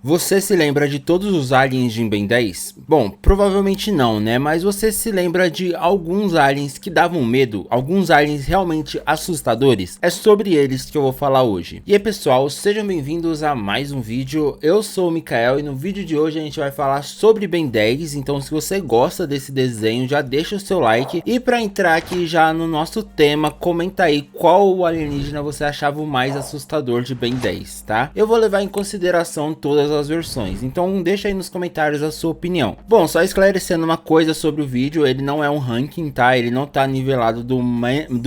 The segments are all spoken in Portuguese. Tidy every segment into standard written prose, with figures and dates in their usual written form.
Você se lembra de todos os aliens de Ben 10? Bom, provavelmente não, né? Mas você se lembra de alguns aliens que davam medo, alguns aliens realmente assustadores? É sobre eles que eu vou falar hoje. E aí pessoal, sejam bem-vindos a mais um vídeo. Eu sou o Mikael e no vídeo de hoje a gente vai falar sobre Ben 10. Então se você gosta desse desenho, já deixa o seu like. E para entrar aqui já no nosso tema, comenta aí qual alienígena você achava o mais assustador de Ben 10, tá? Eu vou levar em consideração todas as versões, então deixa aí nos comentários a sua opinião. Bom, só esclarecendo uma coisa sobre o vídeo, ele não é um ranking, tá? Ele não tá nivelado do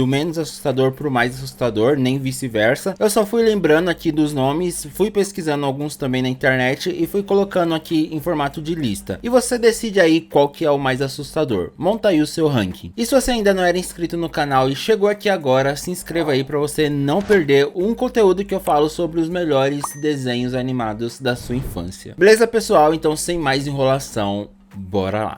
menos assustador pro mais assustador, nem vice-versa. Eu só fui lembrando aqui dos nomes, fui pesquisando alguns também na internet e fui colocando aqui em formato de lista. E você decide aí qual que é o mais assustador. Monta aí o seu ranking. E se você ainda não era inscrito no canal e chegou aqui agora, se inscreva aí para você não perder um conteúdo que eu falo sobre os melhores desenhos animados da sua infância. Beleza, pessoal? Então, sem mais enrolação, bora lá.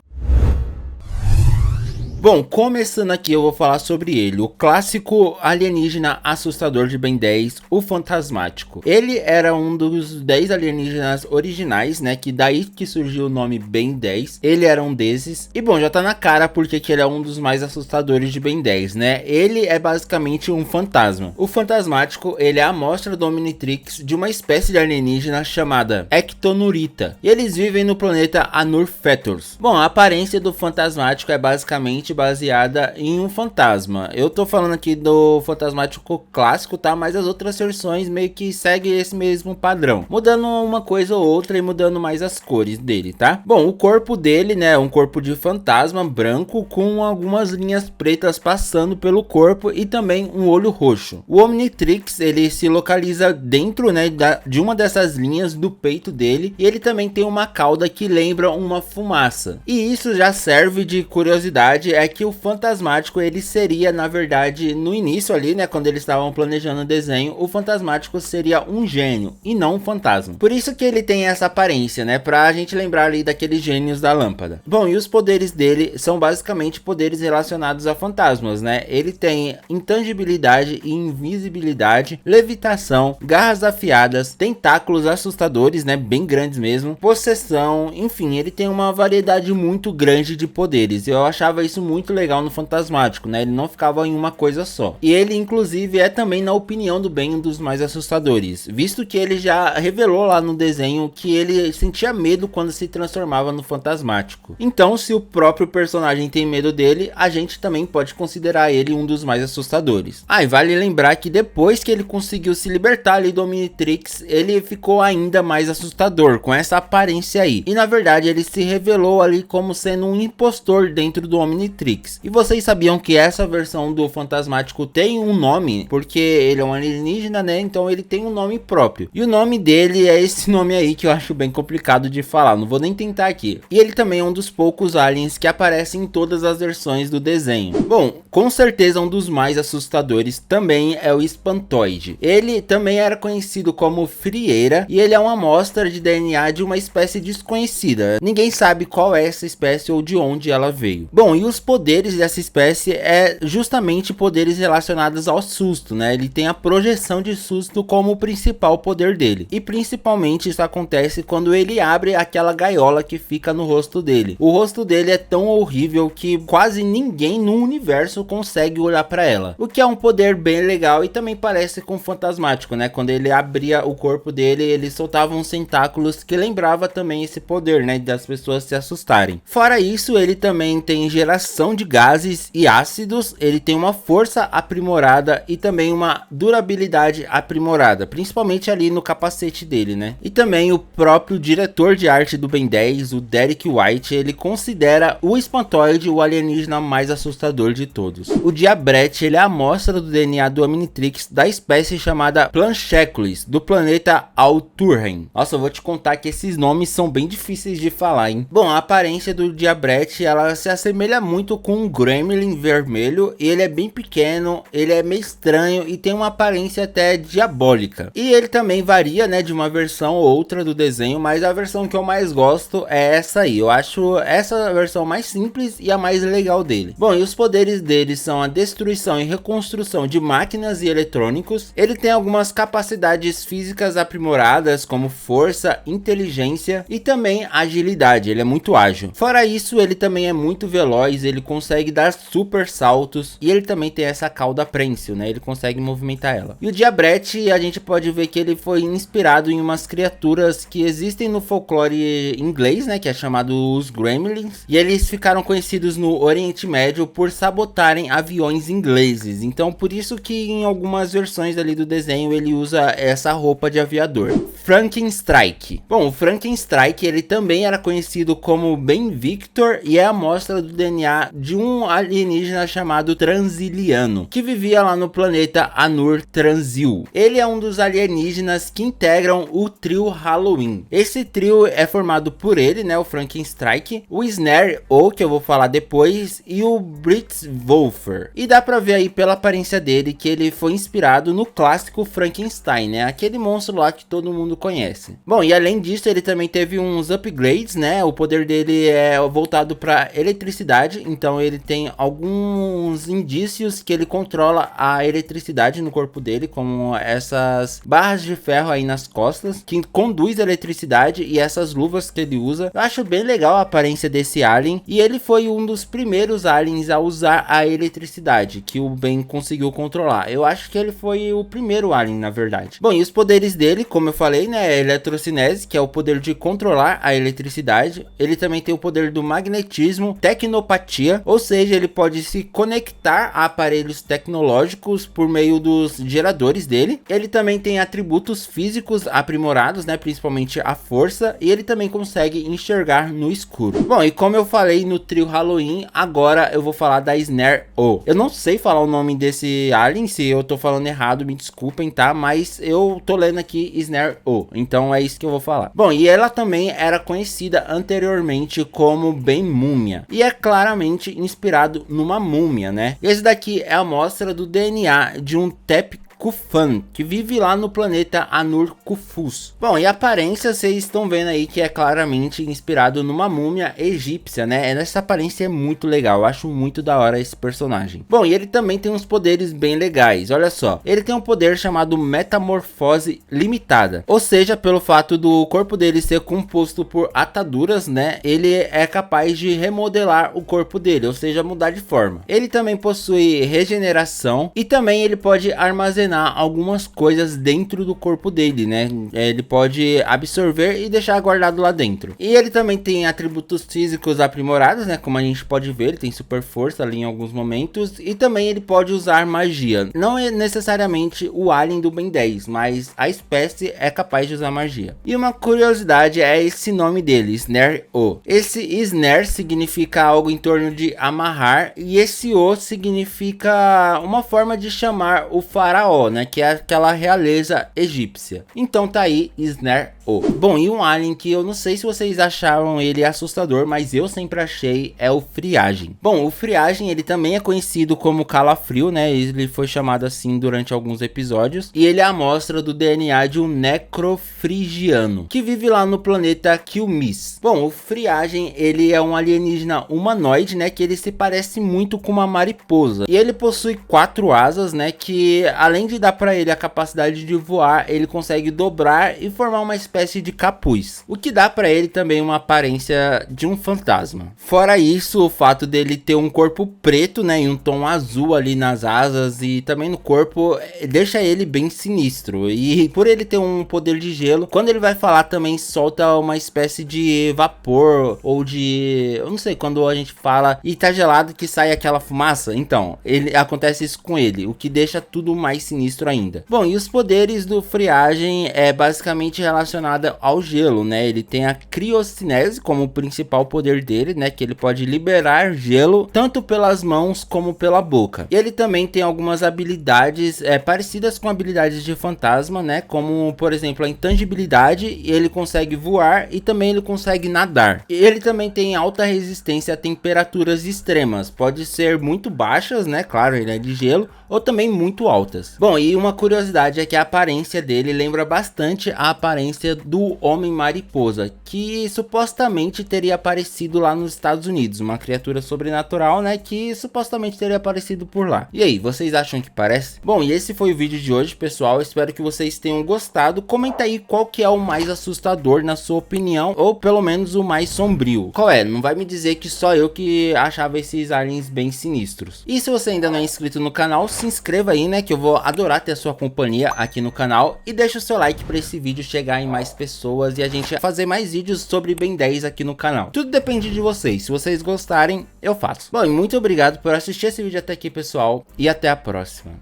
Bom, começando aqui eu vou falar sobre ele, o clássico alienígena assustador de Ben 10, o Fantasmático. Ele era um dos 10 alienígenas originais, né, que daí que surgiu o nome Ben 10, ele era um desses. E bom, já tá na cara porque que ele é um dos mais assustadores de Ben 10, né, ele é basicamente um fantasma. O Fantasmático, ele é a amostra do Omnitrix de uma espécie de alienígena chamada Ectonurita, e eles vivem no planeta Anur-Fetus. Bom, a aparência do Fantasmático é basicamente baseada em um fantasma. Eu tô falando aqui do Fantasmático clássico, tá? Mas as outras versões meio que seguem esse mesmo padrão, mudando uma coisa ou outra e mudando mais as cores dele, tá? Bom, o corpo dele, né, é um corpo de fantasma branco com algumas linhas pretas passando pelo corpo e também um olho roxo. O Omnitrix, ele se localiza dentro, né, de uma dessas linhas do peito dele, e ele também tem uma cauda que lembra uma fumaça. E isso já serve de curiosidade, é que o Fantasmático, ele seria, na verdade, no início ali, né, quando eles estavam planejando o desenho, o Fantasmático seria um gênio e não um fantasma. Por isso que ele tem essa aparência, né, pra gente lembrar ali daqueles gênios da lâmpada. Bom, e os poderes dele são basicamente poderes relacionados a fantasmas, né? Ele tem intangibilidade e invisibilidade, levitação, garras afiadas, tentáculos assustadores, né, bem grandes mesmo, possessão, enfim, ele tem uma variedade muito grande de poderes. Eu achava isso muito legal no Fantasmático, né? Ele não ficava em uma coisa só. E ele, inclusive, é também, na opinião do Ben, um dos mais assustadores, visto que ele já revelou lá no desenho que ele sentia medo quando se transformava no Fantasmático. Então, se o próprio personagem tem medo dele, a gente também pode considerar ele um dos mais assustadores. Ah, e vale lembrar que depois que ele conseguiu se libertar ali do Omnitrix, ele ficou ainda mais assustador, com essa aparência aí. E na verdade, ele se revelou ali como sendo um impostor dentro do Omnitrix. E vocês sabiam que essa versão do Fantasmático tem um nome? Porque ele é um alienígena, né? Então ele tem um nome próprio. E o nome dele é esse nome aí que eu acho bem complicado de falar. Não vou nem tentar aqui. E ele também é um dos poucos aliens que aparecem em todas as versões do desenho. Bom, com certeza um dos mais assustadores também é o Espantoide. Ele também era conhecido como Frieira e ele é uma amostra de DNA de uma espécie desconhecida. Ninguém sabe qual é essa espécie ou de onde ela veio. Bom, e os poderes dessa espécie é justamente poderes relacionados ao susto, né? Ele tem a projeção de susto como o principal poder dele. E principalmente isso acontece quando ele abre aquela gaiola que fica no rosto dele. O rosto dele é tão horrível que quase ninguém no universo consegue olhar para ela. O que é um poder bem legal e também parece com o Fantasmático, né? Quando ele abria o corpo dele, ele soltava uns tentáculos que lembrava também esse poder, né? Das pessoas se assustarem. Fora isso, ele também tem geração de gases e ácidos, ele tem uma força aprimorada e também uma durabilidade aprimorada, principalmente ali no capacete dele, né? E também o próprio diretor de arte do Ben 10, o Derek White, ele considera o Espantoide o alienígena mais assustador de todos. O Diabrete, ele é a amostra do DNA do Omnitrix da espécie chamada Plancheculis, do planeta Alturhen. Nossa, eu vou te contar que esses nomes são bem difíceis de falar, hein? Bom, a aparência do Diabrete, ela se assemelha muito muito com um gremlin vermelho, e ele é bem pequeno, ele é meio estranho e tem uma aparência até diabólica. E ele também varia, né, de uma versão ou outra do desenho, mas a versão que eu mais gosto é essa aí. Eu acho essa a versão mais simples e a mais legal dele. Bom, e os poderes dele são a destruição e reconstrução de máquinas e eletrônicos. Ele tem algumas capacidades físicas aprimoradas, como força, inteligência e também agilidade. Ele é muito ágil. Fora isso, ele também é muito veloz, ele consegue dar super saltos e ele também tem essa cauda prênsil, né? Ele consegue movimentar ela. E o Diabrete, a gente pode ver que ele foi inspirado em umas criaturas que existem no folclore inglês, né? Que é chamado os Gremlins. E eles ficaram conhecidos no Oriente Médio por sabotarem aviões ingleses. Então, por isso que em algumas versões ali do desenho ele usa essa roupa de aviador. Frankenstrike. Bom, o Frankenstrike ele também era conhecido como Ben Victor e é a amostra do DNA de um alienígena chamado Transiliano, que vivia lá no planeta Anur Transil. Ele é um dos alienígenas que integram o trio Halloween. Esse trio é formado por ele, né, o Frankenstrike, o Snare-O, que eu vou falar depois, e o Blitzwolfer. E dá pra ver aí pela aparência dele que ele foi inspirado no clássico Frankenstein, né, aquele monstro lá que todo mundo conhece. Bom, e além disso ele também teve uns upgrades, né, o poder dele é voltado para eletricidade, então ele tem alguns indícios que ele controla a eletricidade no corpo dele, como essas barras de ferro aí nas costas, que conduz a eletricidade, e essas luvas que ele usa. Eu acho bem legal a aparência desse alien, e ele foi um dos primeiros aliens a usar a eletricidade, que o Ben conseguiu controlar. Eu acho que ele foi o primeiro alien, na verdade. Bom, e os poderes dele, como eu falei, né, é eletrocinese, que é o poder de controlar a eletricidade. Ele também tem o poder do magnetismo, tecnopatia, ou seja, ele pode se conectar a aparelhos tecnológicos por meio dos geradores dele. Ele também tem atributos físicos aprimorados, né, principalmente a força, e ele também consegue enxergar no escuro. Bom, e como eu falei no trio Halloween, agora eu vou falar da Snare-O. Eu não sei falar o nome desse alien, se eu tô falando errado, me desculpem, tá? Mas eu tô lendo aqui Snare-O, então é isso que eu vou falar. Bom, e ela também era conhecida anteriormente como Ben Múmia, e é claramente inspirado numa múmia, né? Esse daqui é a amostra do DNA de um Tep Kufan, que vive lá no planeta Anur Kufus. Bom, e a aparência vocês estão vendo aí que é claramente inspirado numa múmia egípcia, né? Essa aparência é muito legal, eu acho muito da hora esse personagem. Bom, e ele também tem uns poderes bem legais, olha só. Ele tem um poder chamado metamorfose limitada, ou seja, pelo fato do corpo dele ser composto por ataduras, né? Ele é capaz de remodelar o corpo dele, ou seja, mudar de forma. Ele também possui regeneração e também ele pode armazenar algumas coisas dentro do corpo dele, né? Ele pode absorver e deixar guardado lá dentro. E ele também tem atributos físicos aprimorados, né? Como a gente pode ver, ele tem super força ali em alguns momentos. E também ele pode usar magia. Não é necessariamente o alien do Ben 10, mas a espécie é capaz de usar magia. E uma curiosidade é esse nome dele, Snare-O. Esse Snare significa algo em torno de amarrar, e esse O significa uma forma de chamar o faraó, né, que é aquela realeza egípcia. Então tá aí Snare-O. Bom, e um alien que eu não sei se vocês acharam ele assustador, mas eu sempre achei, é o Friagem. Bom, o Friagem ele também é conhecido como calafrio, né, ele foi chamado assim durante alguns episódios, e ele é a amostra do DNA de um necrofrigiano, que vive lá no planeta Kilmis. Bom, o Friagem ele é um alienígena humanoide, né, que ele se parece muito com uma mariposa, e ele possui 4 asas, né, que além de dar para ele a capacidade de voar, ele consegue dobrar e formar uma espécie de capuz, o que dá para ele também uma aparência de um fantasma. Fora isso, o fato dele ter um corpo preto, né, e um tom azul ali nas asas e também no corpo, deixa ele bem sinistro. E por ele ter um poder de gelo, quando ele vai falar também solta uma espécie de vapor, ou de, eu não sei, quando a gente fala e tá gelado que sai aquela fumaça, então ele acontece isso com ele, o que deixa tudo mais sinistro sinistro ainda. Bom, e os poderes do Friagem é basicamente relacionado ao gelo, né? Ele tem a criocinese como principal poder dele, né? Que ele pode liberar gelo tanto pelas mãos como pela boca. E ele também tem algumas habilidades parecidas com habilidades de fantasma, né? Como, por exemplo, a intangibilidade, e ele consegue voar e também ele consegue nadar. E ele também tem alta resistência a temperaturas extremas, pode ser muito baixas, né? Claro, ele é de gelo, ou também muito altas. Bom, e uma curiosidade é que a aparência dele lembra bastante a aparência do Homem-Mariposa, que supostamente teria aparecido lá nos Estados Unidos, uma criatura sobrenatural, né, que supostamente teria aparecido por lá. E aí, vocês acham que parece? Bom, e esse foi o vídeo de hoje, pessoal. Espero que vocês tenham gostado. Comenta aí qual que é o mais assustador na sua opinião, ou pelo menos o mais sombrio. Qual é? Não vai me dizer que só eu que achava esses aliens bem sinistros. E se você ainda não é inscrito no canal, se inscreva aí, né, que eu vou adorar ter a sua companhia aqui no canal, e deixa o seu like para esse vídeo chegar em mais pessoas e a gente fazer mais vídeos sobre Ben 10 aqui no canal. Tudo depende de vocês. Se vocês gostarem, eu faço. Bom, e muito obrigado por assistir esse vídeo até aqui, pessoal, e até a próxima.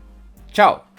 Tchau!